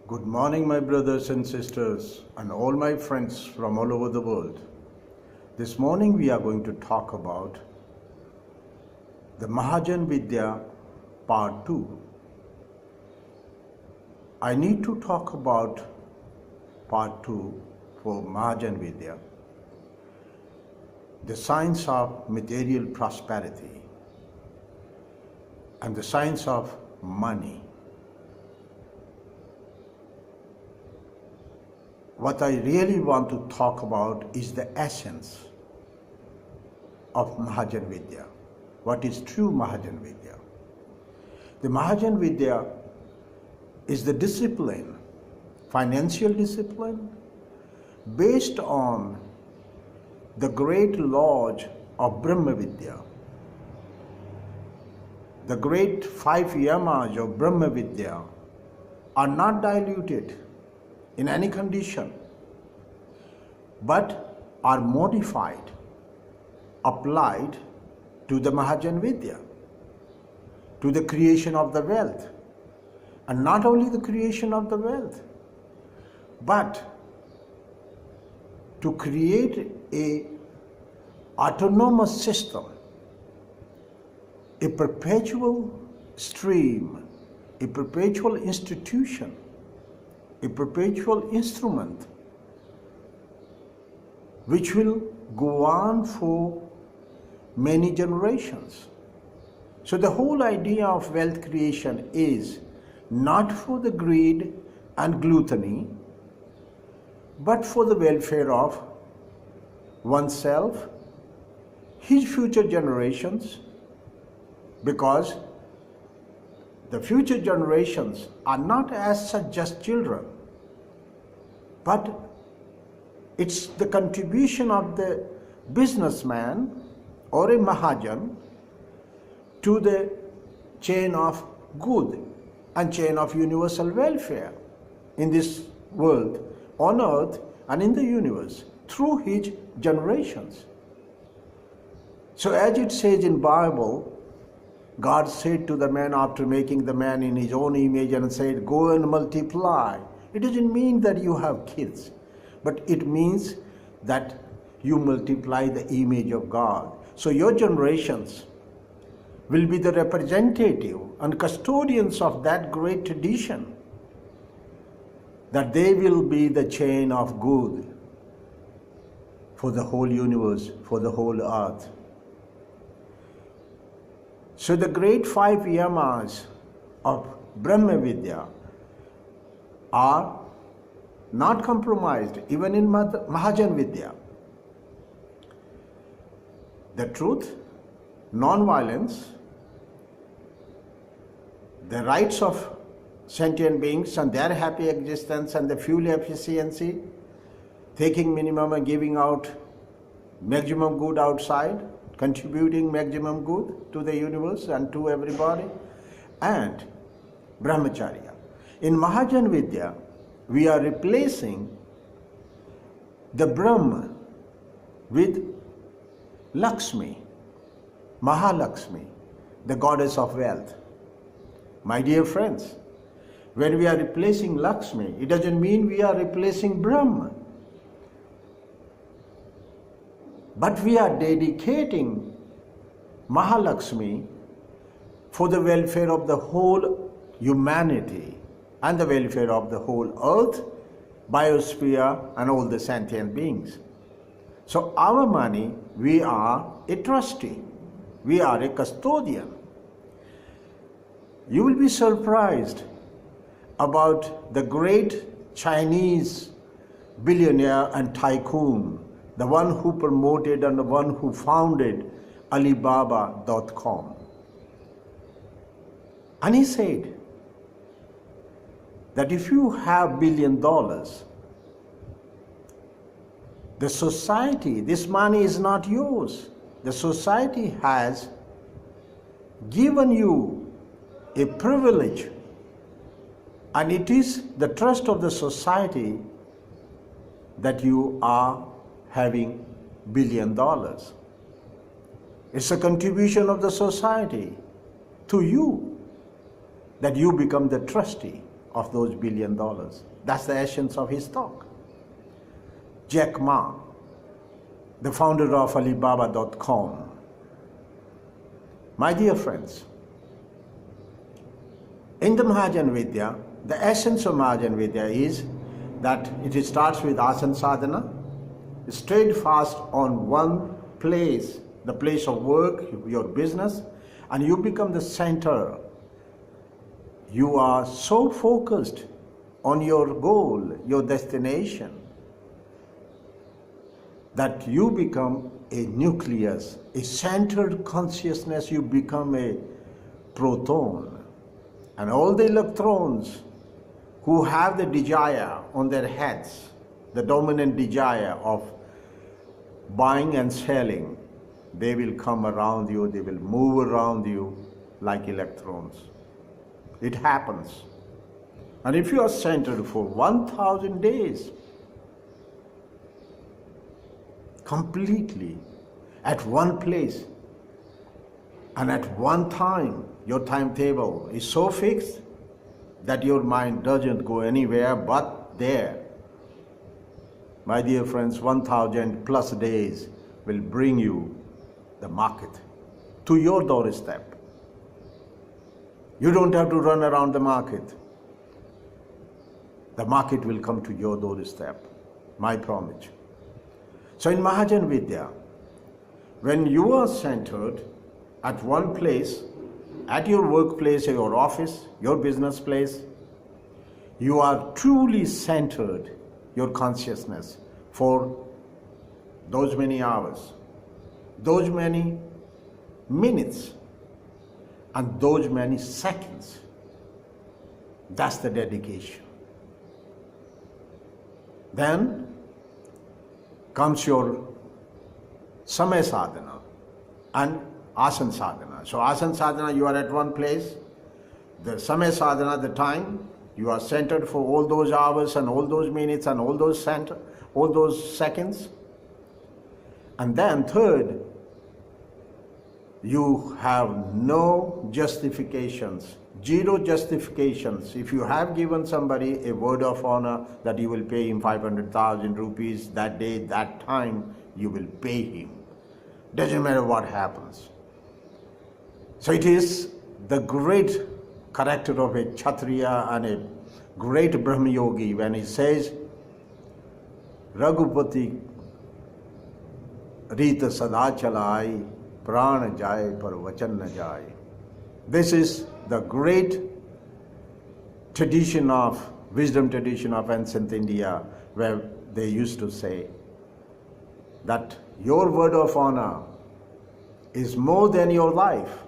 Good morning, my brothers and sisters, and all my friends from all over the world. This morning we are going to talk about the Mahajan Vidya Part 2. I need to talk about Part 2 for Mahajan Vidya, the science of material prosperity and the science of money. What I really want to talk about is the essence of Mahajan Vidya. What is true Mahajan Vidya? The Mahajan Vidya is the discipline, financial discipline, based on the great laws of Brahma Vidya. The great 5 yamas of Brahma Vidya are not diluted in any condition, but are modified, applied to the Mahajan Vidya, to the creation of the wealth. And not only the creation of the wealth, but to create a autonomous system, a perpetual stream, a perpetual institution, a perpetual instrument which will go on for many generations. So the whole idea of wealth creation is not for the greed and gluttony, but for the welfare of oneself, his future generations, because the future generations are not as such just children, but it's the contribution of the businessman or a Mahajan to the chain of good and chain of universal welfare in this world, on earth and in the universe, through his generations. So as it says in Bible, God said to the man after making the man in his own image and said, go and multiply. It doesn't mean that you have kids, but it means that you multiply the image of God. So your generations will be the representative and custodians of that great tradition, that they will be the chain of good for the whole universe, for the whole earth. So the great 5 yamas of Brahma Vidya are not compromised even in Mahajan Vidya. The truth, non-violence, the rights of sentient beings and their happy existence and the fuel efficiency, taking minimum and giving out maximum good outside, contributing maximum good to the universe and to everybody, and brahmacharya. In Mahajan Vidya, we are replacing the Brahma with Lakshmi, Mahalakshmi, the goddess of wealth. My dear friends, when we are replacing Lakshmi, it doesn't mean we are replacing Brahma, but we are dedicating Mahalakshmi for the welfare of the whole humanity and the welfare of the whole earth, biosphere, and all the sentient beings. So our money, we are a trustee, we are a custodian. You will be surprised about the great Chinese billionaire and tycoon, the one who promoted and the one who founded Alibaba.com. And he said that if you have $1 billion, the society, this money is not yours. The society has given you a privilege, and it is the trust of the society that you are having $1 billion. It's a contribution of the society to you that you become the trustee of those $1 billion. That's the essence of his talk. Jack Ma, the founder of Alibaba.com. My dear friends, in the Mahajan Vidya, the essence of Mahajan Vidya is that it starts with asana sadhana, steadfast on one place, the place of work, your business, and you become the center. You are so focused on your goal, your destination, that you become a nucleus, a centered consciousness. You become a proton. And all the electrons who have the desire on their heads, the dominant desire of buying and selling, they will come around you, they will move around you like electrons. It happens. And if you are centered for 1,000 days, completely at one place and at one time, your timetable is so fixed that your mind doesn't go anywhere but there. My dear friends, 1,000 plus days will bring you the market to your doorstep. You don't have to run around the market. The market will come to your doorstep, my promise. So in Mahajan Vidya, when you are centered at one place, at your workplace, your office, your business place, you are truly centered your consciousness for those many hours, those many minutes, and those many seconds. That's the dedication. Then comes your samaya sadhana and asana sadhana. So asana sadhana, you are at one place. The samaya sadhana, the time, you are centered for all those hours and all those minutes and all those seconds. And then third, you have no justifications, zero justifications. If you have given somebody a word of honor that you will pay him 500,000 rupees that day, that time, you will pay him. Doesn't matter what happens. So it is the great character of a Kshatriya and a great Brahma Yogi when he says, Raghupati Rita Sada Chalai, Prana Jai Par Vachan Na Jai. This is the great tradition of, wisdom tradition of ancient India, where they used to say that your word of honor is more than your life.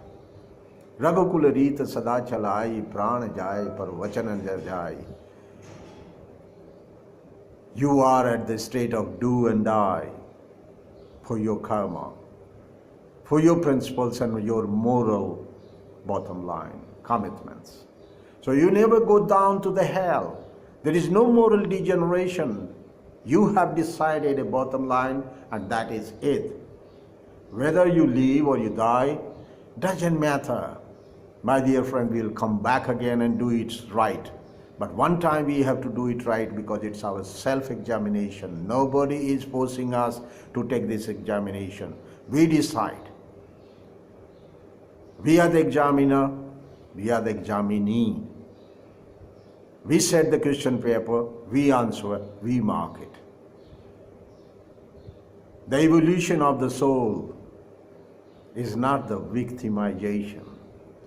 Raghukula Rita Sada Chalai, Prana Jai Par Vachan Na Jai. You are at the state of do and die for your karma, for your principles and your moral bottom line, commitments. So you never go down to the hell. There is no moral degeneration. You have decided a bottom line and that is it. Whether you live or you die, doesn't matter. My dear friend, we'll come back again and do it right. But one time we have to do it right because it's our self-examination. Nobody is forcing us to take this examination. We decide. We are the examiner, we are the examinee. We set the question paper, we answer, we mark it. The evolution of the soul is not the victimization,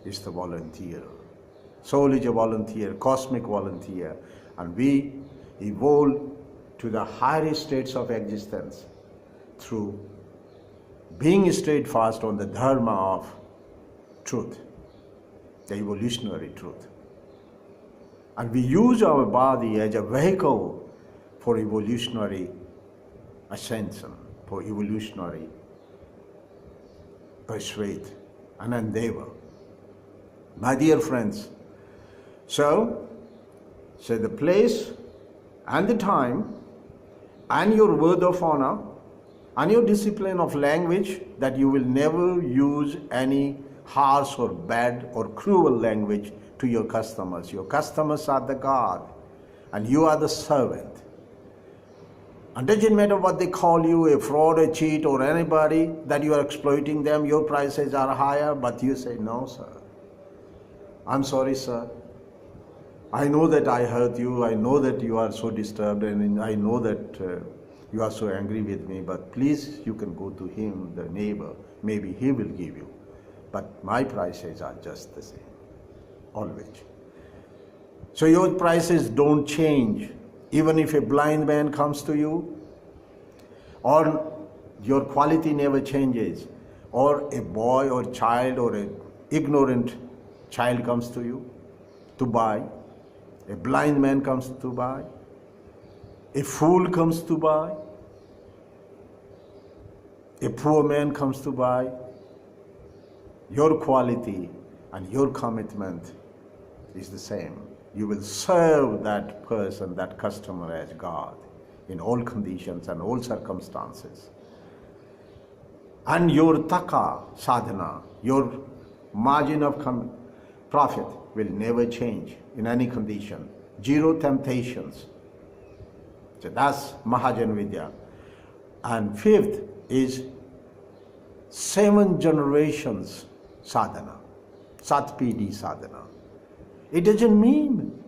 it's the volunteer. Soul is a volunteer, cosmic volunteer, and we evolve to the higher states of existence through being steadfast on the dharma of truth, the evolutionary truth. And we use our body as a vehicle for evolutionary ascension, for evolutionary pursuit and endeavor. My dear friends, so the place and the time and your word of honor and your discipline of language, that you will never use any harsh or bad or cruel language to your customers. Your customers are the God and you are the servant. And doesn't matter what they call you, a fraud, a cheat, or anybody, that you are exploiting them, your prices are higher, but you say, no, sir. I'm sorry, sir. I know that I hurt you. I know that you are so disturbed, and I know that you are so angry with me, but please, you can go to him, the neighbor. Maybe he will give you. But my prices are just the same, always. So your prices don't change. Even if a blind man comes to you, or your quality never changes, or a boy or child or an ignorant child comes to you to buy, a blind man comes to buy, a fool comes to buy, a poor man comes to buy, your quality and your commitment is the same. You will serve that person, that customer, as God in all conditions and all circumstances. And your taka sadhana, your margin of profit will never change in any condition. Zero temptations. So that's Mahajan Vidya. And fifth is 7 generations sadhana, Satpidi sadhana. It doesn't mean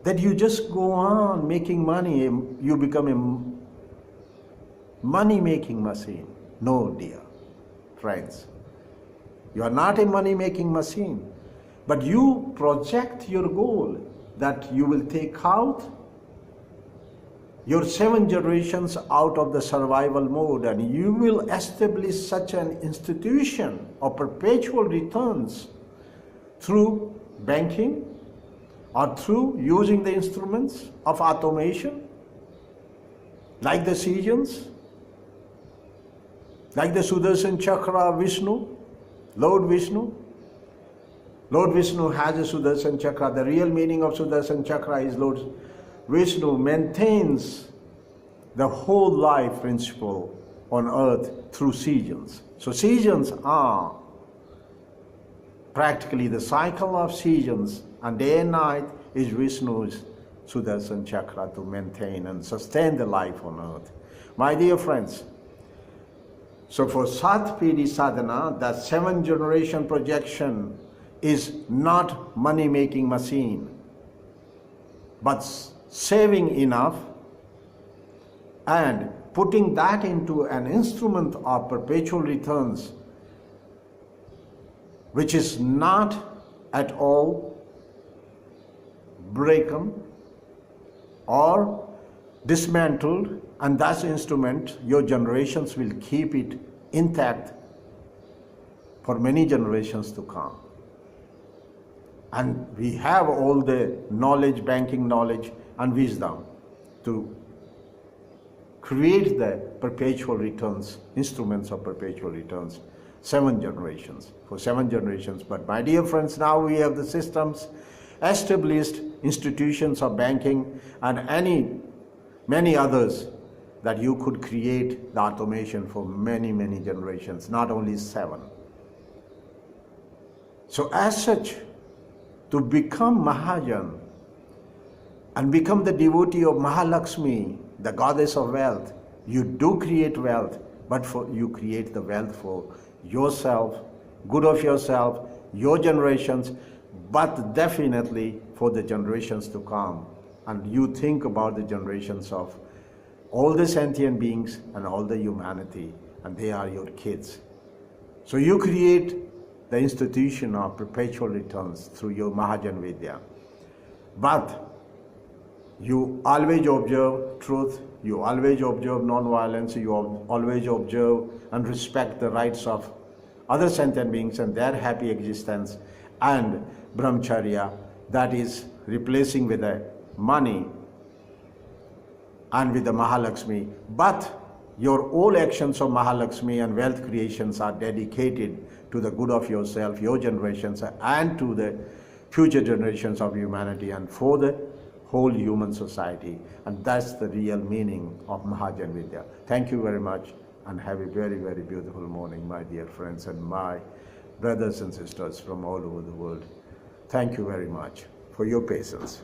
that you just go on making money, you become a money-making machine. No, dear friends. You are not a money-making machine, but you project your goal that you will take out your 7 generations out of the survival mode, and you will establish such an institution of perpetual returns through banking or through using the instruments of automation, like the seasons, like the Sudarshan Chakra Vishnu, Lord Vishnu. Lord Vishnu has a Sudarshan Chakra. The real meaning of Sudarshan Chakra is Lord Vishnu maintains the whole life principle on earth through seasons. So seasons are practically the cycle of seasons, and day and night is Vishnu's Sudarshan Chakra to maintain and sustain the life on earth. My dear friends, so for Satpidi sadhana, that 7 generation projection is not money-making machine, but saving enough and putting that into an instrument of perpetual returns, which is not at all broken or dismantled, and that instrument, your generations will keep it intact for many generations to come. And we have all the knowledge, banking knowledge and wisdom to create the perpetual returns, instruments of perpetual returns, 7 generations, for 7 generations. But my dear friends, now we have the systems, established institutions of banking and many others that you could create the automation for many, many generations, not only 7. So as such, to become Mahajan and become the devotee of Mahalakshmi, the goddess of wealth, you do create wealth, but you create the wealth for yourself, good of yourself, your generations, but definitely for the generations to come. And you think about the generations of all the sentient beings and all the humanity, and they are your kids. So you create the institution of perpetual returns through your Mahajan Vidya. But you always observe truth, you always observe non-violence, you always observe and respect the rights of other sentient beings and their happy existence, and brahmacharya, that is replacing with the money and with the Mahalakshmi. But your all actions of Mahalakshmi and wealth creations are dedicated to the good of yourself, your generations, and to the future generations of humanity and for the whole human society. And that's the real meaning of Mahajan Vidya. Thank you very much, and have a very, very beautiful morning, my dear friends and my brothers and sisters from all over the world. Thank you very much for your patience.